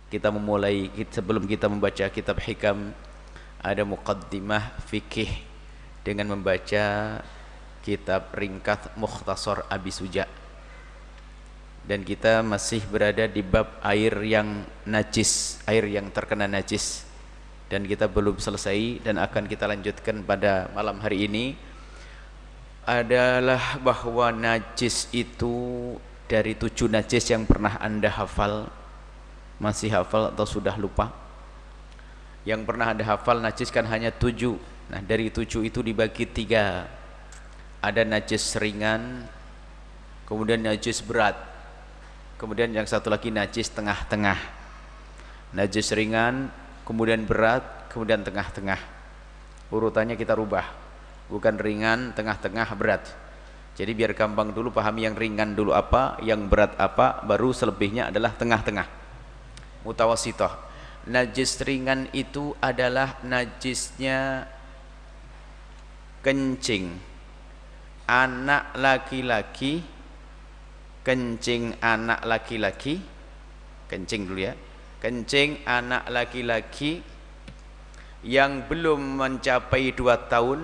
kita memulai, sebelum kita membaca kitab hikam, ada muqaddimah fikih dengan membaca kitab ringkas Mukhtasar Abi Suja. Dan kita masih berada di bab air yang najis, air yang terkena najis, dan kita belum selesai dan akan kita lanjutkan pada malam hari ini. Adalah bahwa najis itu dari 7 najis yang pernah Anda hafal. Masih hafal atau sudah lupa? Yang pernah Anda hafal najis kan hanya 7. Nah, dari 7 itu dibagi 3. Ada najis ringan, kemudian najis berat, kemudian yang satu lagi najis tengah-tengah. Najis ringan, kemudian berat, kemudian tengah-tengah. Urutannya kita rubah, bukan ringan, tengah-tengah, berat. Jadi biar gampang dulu pahami yang ringan dulu apa, yang berat apa, baru selebihnya adalah tengah-tengah, mutawasithah. Najis ringan itu adalah najisnya kencing anak laki-laki, kencing anak laki-laki, kencing dulu ya, kencing anak laki-laki yang belum mencapai 2 tahun,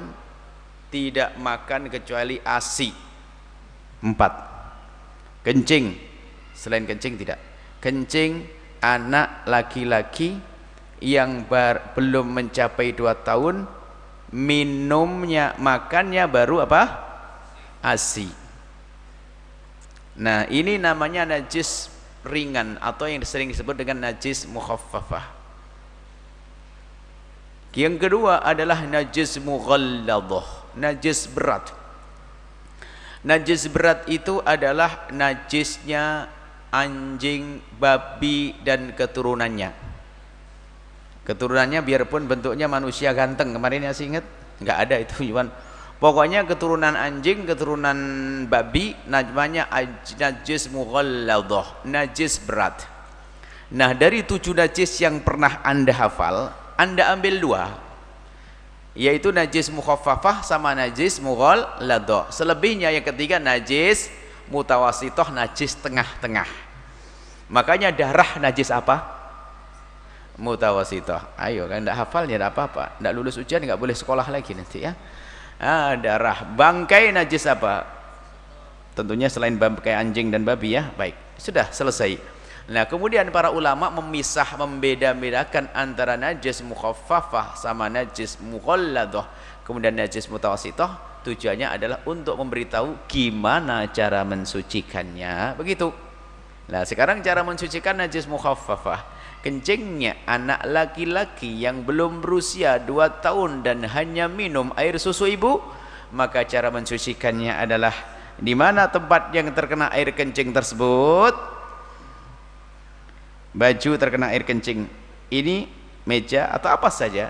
tidak makan kecuali ASI. 4. Kencing, selain kencing tidak. Kencing anak laki-laki yang belum mencapai 2 tahun, minumnya, makannya baru apa? ASI. Nah, ini namanya najis ringan atau yang sering disebut dengan najis mukhaffafah. Yang kedua adalah najis mughalladhah, najis berat. Najis berat itu adalah najisnya anjing, babi dan keturunannya. Keturunannya biarpun bentuknya manusia ganteng, kemarin ya, ingat? Nggak ada itu, Iwan. Pokoknya keturunan anjing, keturunan babi, namanya najis mughalladhah, najis berat. Nah, dari 7 najis yang pernah Anda hafal, Anda ambil 2, yaitu najis mukhaffafah sama najis mughalladhah. Selebihnya yang ketiga najis mutawasithah, najis tengah-tengah. Makanya darah najis apa? Mutawasithah. Ayo, kan enggak hafal ya enggak apa-apa. Enggak lulus ujian enggak boleh sekolah lagi nanti ya. Darah. Bangkai najis apa? Tentunya selain bangkai anjing dan babi ya. Baik, sudah selesai. Nah, kemudian para ulama memisah, membeda-bedakan antara najis mukhaffafah sama najis mughalladhah, kemudian najis mutawasithah. Tujuannya adalah untuk memberitahu gimana cara mensucikannya, begitu. Nah, sekarang cara mensucikan najis mukhaffafah. Kencingnya anak laki-laki yang belum berusia 2 tahun dan hanya minum air susu ibu, maka cara mensucikannya adalah di mana tempat yang terkena air kencing tersebut. Baju terkena air kencing ini, meja atau apa saja,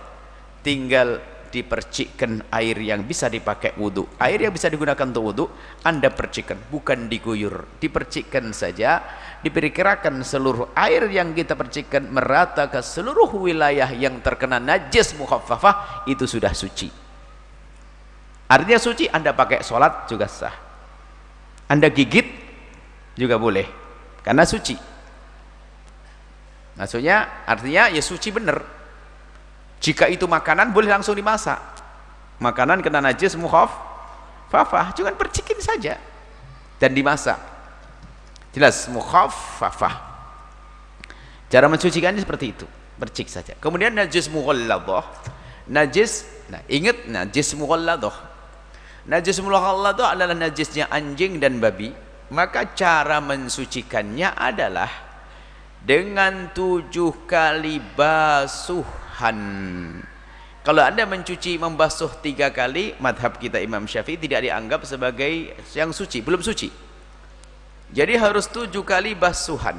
tinggal dipercikkan air yang bisa dipakai wudhu. Air yang bisa digunakan untuk wudhu Anda percikkan, bukan diguyur, dipercikkan saja. Diperkirakan seluruh air yang kita percikkan merata ke seluruh wilayah yang terkena najis mukhaffafah, itu sudah suci. Artinya suci. Anda pakai sholat juga sah, Anda gigit juga boleh, karena suci. Maksudnya, artinya ya suci benar. Jika itu makanan boleh langsung dimasak. Makanan kena najis mukhaffafah, cuma percikin saja dan dimasak. Jelas, mukhaffafah. Cara mensucikannya seperti itu, percik saja. Kemudian najis mughalladhah. Najis, nah ingat najis mughalladhah. Najis mughalladhah adalah najisnya anjing dan babi. Maka cara mensucikannya adalah dengan 7 kali basuhan. Kalau Anda mencuci, membasuh 3 kali, madhab kita Imam Syafi'i tidak dianggap sebagai yang suci, belum suci. Jadi harus 7 kali basuhan.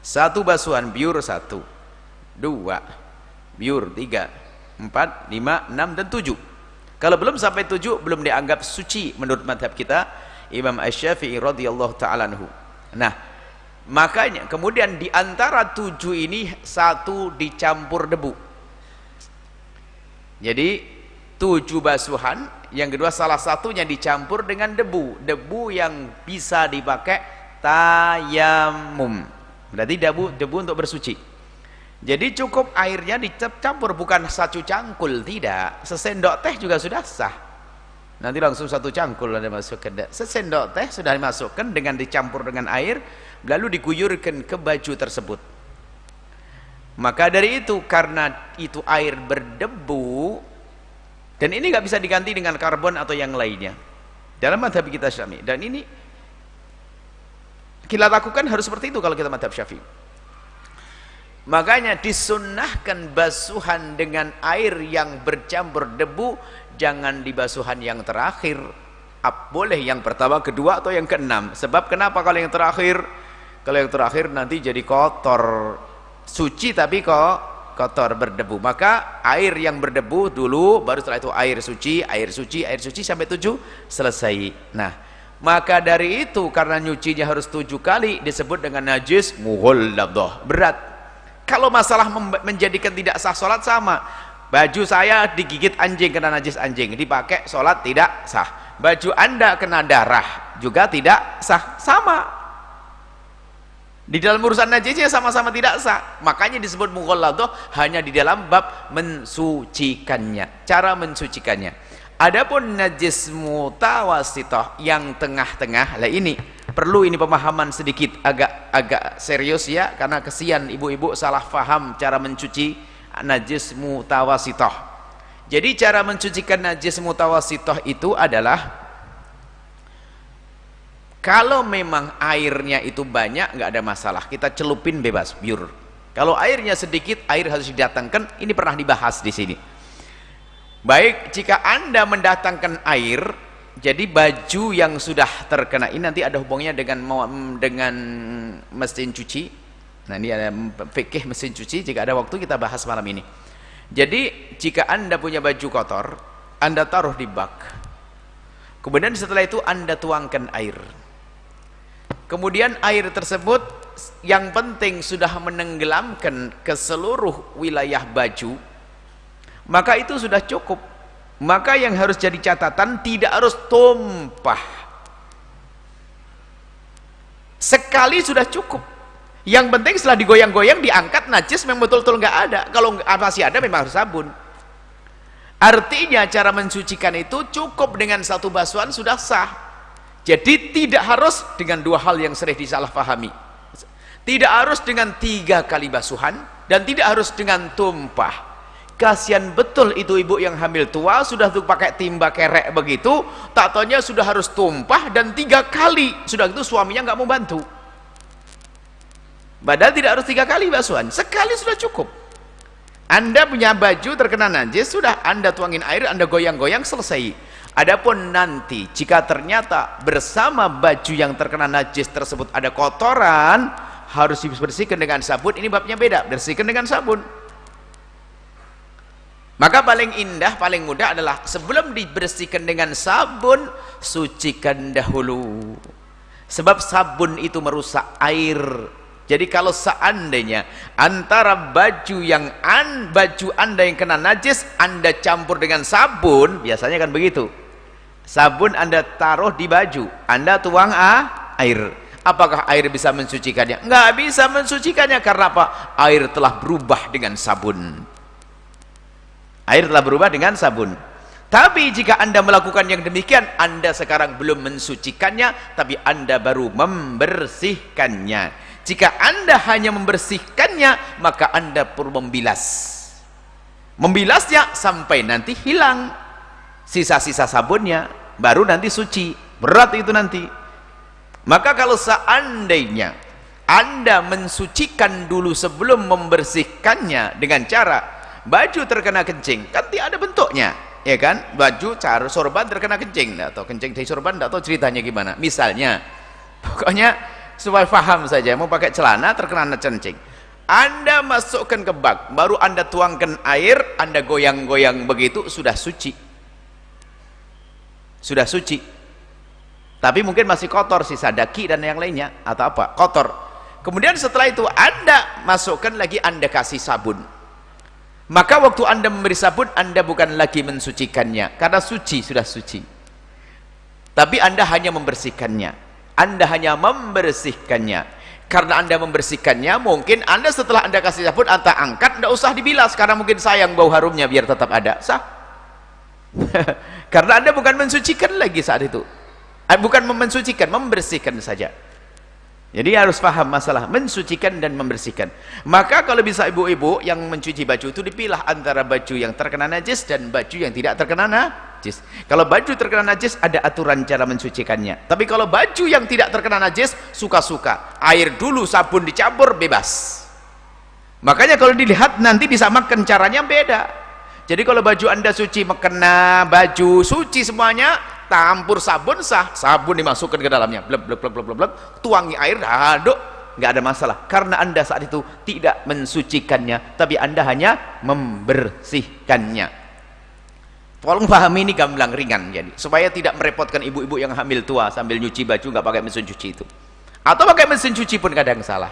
1 basuhan biur 1, 2 biur 3, 4, 5, 6 dan 7. Kalau belum sampai 7 belum dianggap suci menurut madhab kita Imam Asy-Syafi'i radhiyallahu ta'ala anhu. Nah, makanya kemudian di antara 7 ini 1 dicampur debu. Jadi 7 basuhan, yang kedua salah satunya dicampur dengan debu. Debu yang bisa dipakai tayamum. berarti debu untuk bersuci. Jadi cukup airnya dicampur, bukan satu cangkul, tidak. Sesendok teh juga sudah sah. Nanti langsung satu cangkul Anda masukkan. Sesendok teh sudah dimasukkan dengan dicampur dengan air, lalu diguyurkan ke baju tersebut. Maka dari itu, karena itu air berdebu, dan ini nggak bisa diganti dengan karbon atau yang lainnya dalam mazhab kita Syafi'i. Dan ini kita lakukan harus seperti itu kalau kita mazhab Syafi'i. Makanya disunnahkan basuhan dengan air yang bercampur debu, jangan di basuhan yang terakhir. Boleh yang pertama, kedua, atau yang keenam. Sebab kenapa kalau yang terakhir? Kalau yang terakhir nanti jadi kotor, suci tapi kok kotor, berdebu. Maka air yang berdebu dulu, baru setelah itu air suci, air suci, air suci sampai 7 selesai. Nah, maka dari itu karena nyucinya harus 7 kali disebut dengan najis mughalladah, berat. Kalau masalah menjadikan tidak sah sholat, sama. Baju saya digigit anjing, kena najis anjing, dipakai sholat tidak sah. Baju Anda kena darah juga tidak sah, sama. Di dalam urusan najisnya sama-sama tidak sah. Makanya disebut mughalladah hanya di dalam bab mensucikannya, cara mensucikannya. Adapun najis mutawasithah yang tengah-tengah, lah ini perlu pemahaman sedikit, agak serius ya, karena kesian ibu-ibu salah faham cara mencuci najis mutawasithah. Jadi cara mencucikan najis mutawasithah itu adalah, kalau memang airnya itu banyak nggak ada masalah, kita celupin bebas, pure. Kalau airnya sedikit, air harus didatangkan. Ini pernah dibahas di sini. Baik, jika Anda mendatangkan air, jadi baju yang sudah terkena, ini nanti ada hubungannya dengan mesin cuci. Nah, ini ada fikih mesin cuci, jika ada waktu kita bahas malam ini. Jadi jika Anda punya baju kotor, Anda taruh di bak, kemudian setelah itu Anda tuangkan air. Kemudian air tersebut yang penting sudah menenggelamkan ke seluruh wilayah baju, maka itu sudah cukup. Maka yang harus jadi catatan, tidak harus tumpah. Sekali sudah cukup. Yang penting setelah digoyang-goyang, diangkat, najis memang betul-betul nggak ada. Kalau masih ada memang harus sabun. Artinya cara mensucikan itu cukup dengan satu basuhan sudah sah. Jadi tidak harus dengan 2 hal yang sering disalahpahami. Tidak harus dengan 3 kali basuhan, dan tidak harus dengan tumpah. Kasihan betul itu ibu yang hamil tua, sudah tuh pakai timba kerek begitu, tak taunya sudah harus tumpah dan 3 kali. Sudah itu suaminya nggak mau bantu. Padahal tidak harus 3 kali basuhan, sekali sudah cukup. Anda punya baju terkena najis, sudah Anda tuangin air, Anda goyang-goyang, selesai. Adapun nanti jika ternyata bersama baju yang terkena najis tersebut ada kotoran, harus dibersihkan dengan sabun. Ini babnya beda, bersihkan dengan sabun. Maka paling indah, paling mudah adalah sebelum dibersihkan dengan sabun, sucikan dahulu. Sebab sabun itu merusak air. Jadi kalau seandainya antara baju Anda yang kena najis, Anda campur dengan sabun, biasanya kan begitu. Sabun Anda taruh di baju, Anda tuang air. Apakah air bisa mensucikannya? Nggak bisa mensucikannya, karena apa? Air telah berubah dengan sabun. Air telah berubah dengan sabun. Tapi jika Anda melakukan yang demikian, Anda sekarang belum mensucikannya, tapi Anda baru membersihkannya. Jika Anda hanya membersihkannya, maka Anda perlu membilas. Membilasnya sampai nanti hilang sisa-sisa sabunnya, baru nanti suci. Berat itu nanti. Maka kalau seandainya Anda mensucikan dulu sebelum membersihkannya dengan cara baju terkena kencing, kan tidak ada bentuknya, ya kan? Baju sorban terkena kencing, atau kencing dari sorban, atau ceritanya gimana? Misalnya, pokoknya supaya paham saja, mau pakai celana terkena kencing, Anda masukkan ke bak, baru Anda tuangkan air, Anda goyang-goyang begitu, sudah suci. Sudah suci. Tapi mungkin masih kotor, sisa daki dan yang lainnya, atau apa? Kotor. Kemudian setelah itu Anda masukkan lagi, Anda kasih sabun. Maka waktu Anda memberi sabun, Anda bukan lagi mensucikannya, karena suci, sudah suci. Tapi Anda hanya membersihkannya. Anda hanya membersihkannya. Karena Anda membersihkannya, mungkin Anda setelah Anda kasih sabun, Anda angkat, tidak usah dibilas, karena mungkin sayang bau harumnya biar tetap ada, sah. Karena Anda bukan mensucikan lagi saat itu, bukan mensucikan, membersihkan saja. Jadi harus paham masalah mensucikan dan membersihkan. Maka kalau bisa ibu-ibu yang mencuci baju itu dipilah antara baju yang terkena najis dan baju yang tidak terkena najis. Kalau baju terkena najis ada aturan cara mensucikannya. Tapi kalau baju yang tidak terkena najis suka-suka. Air dulu, sabun dicampur, bebas. Makanya kalau dilihat nanti disamakan caranya beda. Jadi kalau baju Anda suci, mekena, baju suci semuanya, tampur sabun sah, sabun dimasukkan ke dalamnya, blek blek blek blek blek, tuangi air, aduk, nggak ada masalah. Karena Anda saat itu tidak mensucikannya, tapi Anda hanya membersihkannya. Tolong pahami ini gamblang ringan, jadi supaya tidak merepotkan ibu-ibu yang hamil tua sambil nyuci baju nggak pakai mesin cuci itu, atau pakai mesin cuci pun kadang salah.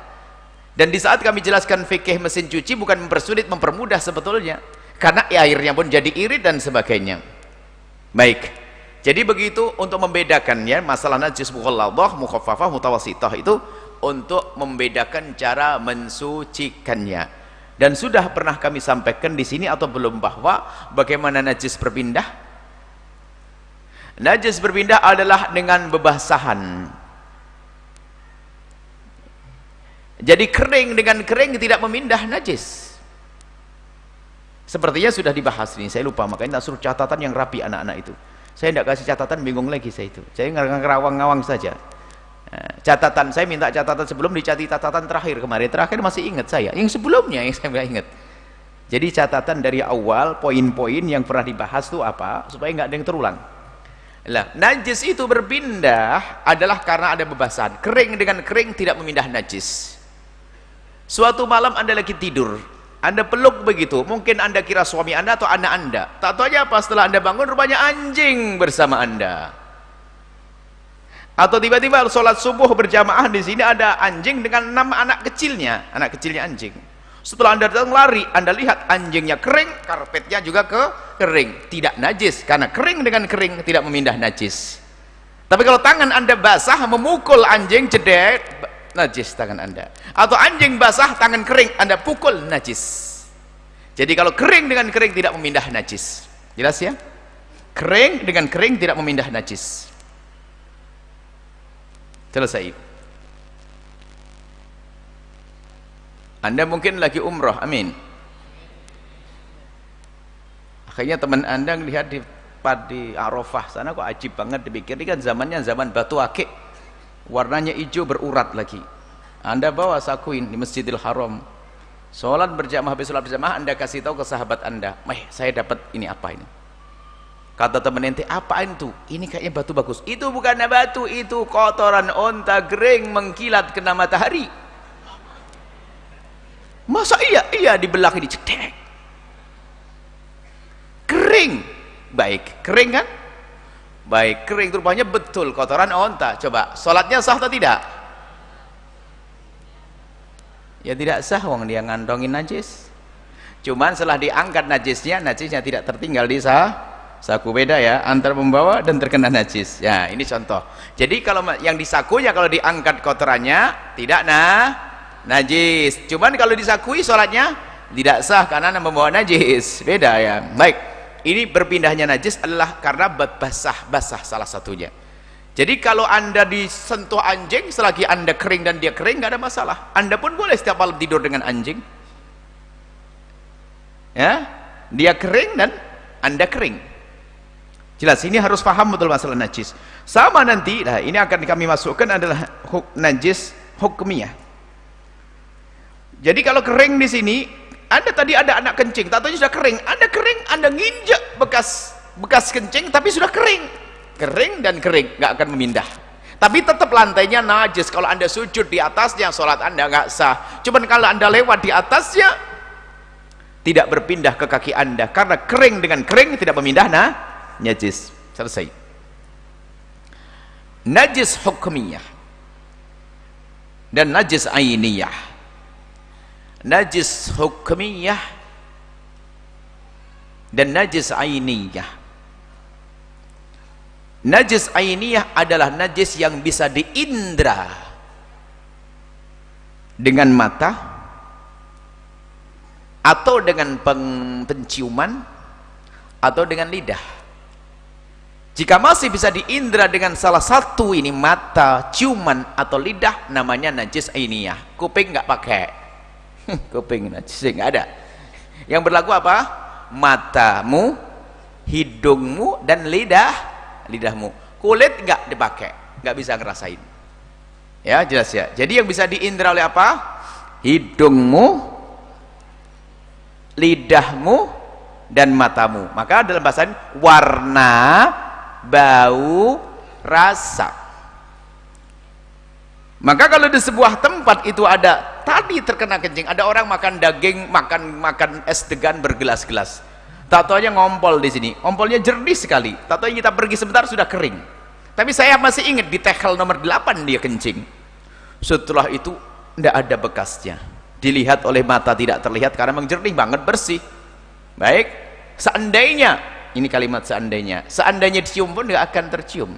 Dan di saat kami jelaskan fikih mesin cuci bukan mempersulit, mempermudah sebetulnya, karena airnya pun jadi irit dan sebagainya. Baik. Jadi begitu untuk membedakan ya masalah najis mughalladhah, mukhaffafah, mutawassithah itu untuk membedakan cara mensucikannya. Dan sudah pernah kami sampaikan di sini atau belum bahwa bagaimana najis berpindah? Najis berpindah adalah dengan bebasahan. Jadi kering dengan kering tidak memindah najis. Sepertinya sudah dibahas ini, saya lupa, makanya tak suruh catatan yang rapi anak-anak itu. Saya tidak kasih catatan, bingung lagi saya itu. Saya ngerawang-ngawang saja. Catatan, saya minta catatan sebelum, dicati catatan terakhir kemarin. Terakhir masih ingat saya. Yang sebelumnya yang saya ingat. Jadi catatan dari awal, poin-poin yang pernah dibahas itu apa, supaya nggak ada yang terulang. Lah, najis itu berpindah adalah karena ada bebasahan. Kering dengan kering tidak memindah najis. Suatu malam Anda lagi tidur, Anda peluk begitu, mungkin Anda kira suami Anda atau anak Anda. Tak tahu aja apa, setelah Anda bangun rupanya anjing bersama Anda. Atau tiba-tiba sholat subuh berjamaah, di sini ada anjing dengan 6 anak kecilnya anjing. Setelah Anda datang lari, Anda lihat anjingnya kering, karpetnya juga kering, tidak najis, karena kering dengan kering tidak memindah najis. Tapi kalau tangan Anda basah memukul anjing, jedek, najis tangan Anda. Atau anjing basah tangan kering Anda pukul, najis. Jadi kalau kering dengan kering tidak memindah najis. Jelas ya? Kering dengan kering tidak memindah najis. Selesai. Anda mungkin lagi umroh, amin. Akhirnya teman Anda melihat di Arafah sana kok ajib banget, dipikir ini kan zamannya zaman batu akik, warnanya hijau berurat lagi. Anda bawa sakuin di Masjidil Haram, sholat berjamaah, habis sholat berjamaah Anda kasih tahu ke sahabat Anda, saya dapat ini, apa ini? Kata teman ente, apaan tuh? Ini kayaknya batu bagus. Itu bukan batu, itu kotoran onta kering mengkilat kena matahari. Masa iya dibelah ini, cedek. Kering. Baik, kering kan? Baik, kering, rupanya betul kotoran onta. Coba, sholatnya sah atau tidak? Ya tidak sah, wong dia ngandongin najis. Cuman setelah diangkat najisnya tidak tertinggal di saku. Beda ya, antara membawa dan terkena najis. Ya, ini contoh. Jadi kalau yang di sakunya kalau diangkat kotorannya tidak najis. Cuman kalau disakui sholatnya tidak sah karena membawa najis. Beda ya. Baik. Ini berpindahnya najis adalah karena basah salah satunya. Jadi kalau Anda disentuh anjing selagi Anda kering dan dia kering nggak ada masalah. Anda pun boleh setiap malam tidur dengan anjing. Ya, dia kering dan Anda kering. Jelas, ini harus paham betul masalah najis. Sama nanti, nah ini akan kami masukkan adalah najis hukmiyah. Jadi kalau kering di sini, Anda tadi ada anak kencing, tak tahu sudah kering. Anda kering, Anda nginjek bekas kencing, tapi sudah kering. Kering dan kering, nggak akan memindah. Tapi tetap lantainya najis. Kalau Anda sujud di atasnya, sholat Anda nggak sah. Cuman kalau Anda lewat di atasnya, tidak berpindah ke kaki Anda, karena kering dengan kering tidak memindah najis. Selesai. Najis hukmiyah dan najis ainiyah. Najis hukmiyah dan najis ainiyah. Najis ainiyah adalah najis yang bisa diindra. dengan mata atau dengan penciuman atau dengan lidah. Jika masih bisa diindra dengan salah satu ini, mata, ciuman atau lidah, namanya najis ainiyah. Kuping nggak pakai. Kuping najis nggak ada. Yang berlaku apa? Matamu, hidungmu, dan lidahmu. Kulit nggak dipakai, nggak bisa ngerasain. Ya, jelas ya. Jadi yang bisa diindra oleh apa? Hidungmu, lidahmu, dan matamu. Maka dalam bahasa warna, bau, rasa. Maka kalau di sebuah tempat itu ada tadi terkena kencing, ada orang makan daging, makan es degan bergelas-gelas. Tak tahu aja ngompol di sini, ngompolnya jernih sekali. Tak tahu kita pergi sebentar sudah kering. Tapi saya masih ingat di tehel nomor 8 dia kencing. Setelah itu tidak ada bekasnya. Dilihat oleh mata tidak terlihat karena memang jernih banget, bersih. Baik, seandainya, ini kalimat seandainya dicium pun tidak akan tercium.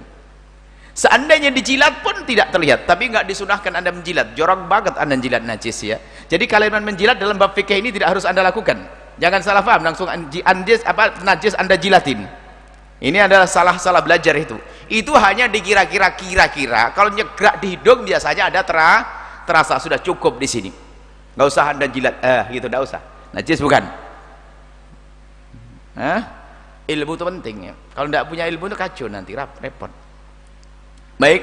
Seandainya dijilat pun tidak terlihat. Tapi nggak disunahkan Anda menjilat, jorok banget Anda menjilat najis ya. Jadi kalimat menjilat dalam bab fikih ini tidak harus Anda lakukan. Jangan salah paham, langsung najis Anda jilatin. Ini adalah salah belajar itu. Itu hanya dikira-kira, kalau nyegrak di hidung biasanya ada terasa, sudah cukup di sini. Nggak usah Anda jilat, gitu, nggak usah. Najis bukan? Ilmu itu penting ya. Kalau tidak punya ilmu itu kacau nanti, repot. Baik.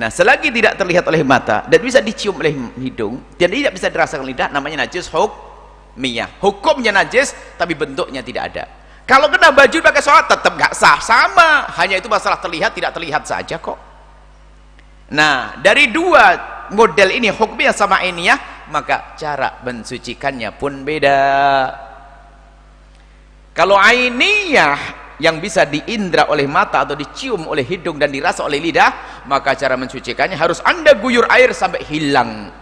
Nah, selagi tidak terlihat oleh mata dan bisa dicium oleh hidung dan tidak bisa dirasakan lidah, namanya najis hukmiyah. Hukumnya najis tapi bentuknya tidak ada. Kalau kena baju pakai sholat tetap nggak sah, sama, hanya itu masalah terlihat tidak terlihat saja kok. Nah, dari dua model ini, hukmiyah sama ainiyah, maka cara mensucikannya pun beda. Kalau ainiyah yang bisa diindra oleh mata atau dicium oleh hidung dan dirasa oleh lidah, maka cara mensucikannya harus Anda guyur air sampai hilang.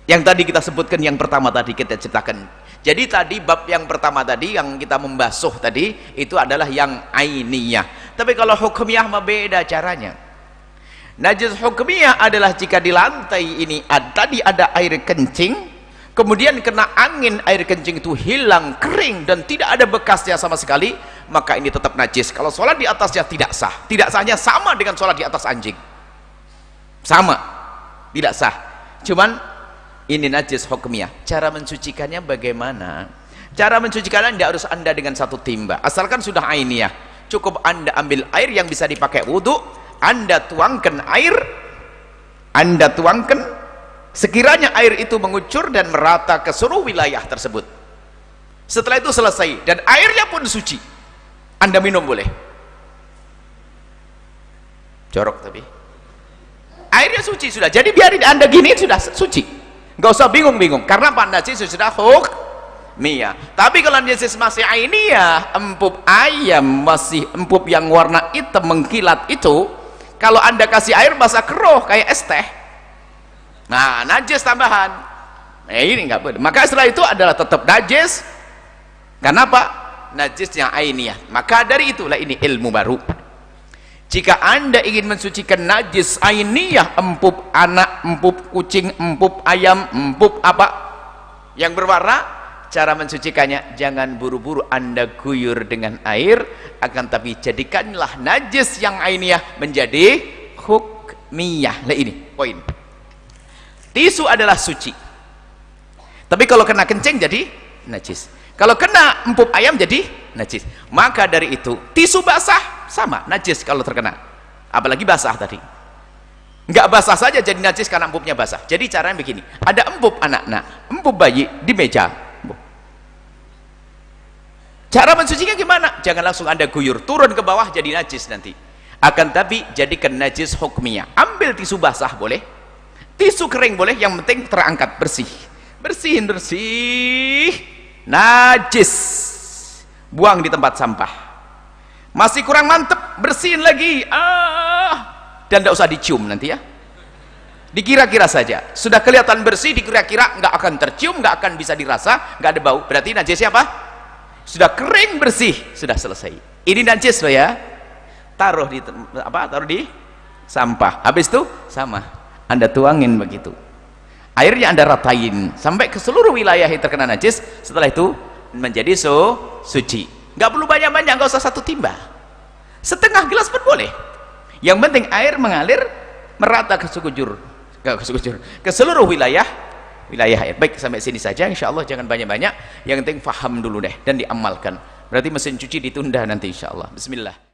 Yang tadi kita sebutkan, yang pertama tadi kita ceritakan. Jadi tadi bab yang pertama tadi yang kita membasuh tadi itu adalah yang ainiyah. Tapi kalau hukmiyah mah beda caranya. Najis hukmiyah adalah jika di lantai ini tadi ada air kencing, kemudian kena angin, air kencing itu hilang, kering dan tidak ada bekasnya sama sekali, maka ini tetap najis. Kalau sholat di atasnya tidak sah. Tidak sahnya sama dengan sholat di atas anjing. Sama, tidak sah. Cuman ini najis hukmiyah. Cara mensucikannya bagaimana? Cara mensucikannya tidak harus Anda dengan satu timba, asalkan sudah ainiyah. Cukup Anda ambil air yang bisa dipakai wudhu, Anda tuangkan air, Anda tuangkan, sekiranya air itu mengucur dan merata ke seluruh wilayah tersebut. Setelah itu selesai dan airnya pun suci, Anda minum boleh. Jorok tapi airnya suci sudah. Jadi biarin Anda gini sudah suci. Nggak usah bingung-bingung, karena najis sudah hukmiyah. Tapi kalau najis masih ainiyah, empuk ayam masih empuk yang warna hitam mengkilat itu, kalau Anda kasih air basah keruh kayak es teh, nah najis tambahan. Ini nggak boleh. Maka setelah itu adalah tetap najis. Kenapa? Najisnya ainiyah. Maka dari itulah ini ilmu baru. Jika Anda ingin mensucikan najis ainiyah, empuk anak, empuk kucing, empuk ayam, empuk apa yang berwarna, cara mensucikannya jangan buru-buru Anda guyur dengan air, akan tapi jadikanlah najis yang ainiyah menjadi hukmiyah. Nah ini poin. Tisu adalah suci, tapi kalau kena kencing jadi najis. Kalau kena empuk ayam jadi najis. Maka dari itu tisu basah sama najis kalau terkena, apalagi basah tadi. Nggak basah saja jadi najis karena empuknya basah. Jadi caranya begini, ada empuk anak-anak, empuk bayi di meja. Cara mensucinya gimana? Jangan langsung Anda guyur turun ke bawah jadi najis nanti. Akan tapi jadikan najis hukmiyah. Ambil tisu basah boleh, tisu kering boleh, yang penting terangkat bersih. Bersihin bersih. Najis, buang di tempat sampah. Masih kurang mantep, bersihin lagi. Dan tidak usah dicium nanti ya. Dikira-kira saja. Sudah kelihatan bersih, dikira-kira nggak akan tercium, nggak akan bisa dirasa, nggak ada bau. Berarti najisnya apa? Sudah kering bersih, sudah selesai. Ini najis loh ya. Taruh di sampah. Habis itu sama. Anda tuangin begitu, airnya Anda ratain sampai ke seluruh wilayah yang terkena najis. Setelah itu menjadi suci. Nggak perlu banyak-banyak, nggak usah 1 timba, setengah gelas pun boleh. Yang penting air mengalir merata ke seluruh wilayah air. Baik, sampai sini saja insyaallah, jangan banyak-banyak, yang penting faham dulu deh dan diamalkan. Berarti mesin cuci ditunda nanti insyaallah. Bismillah.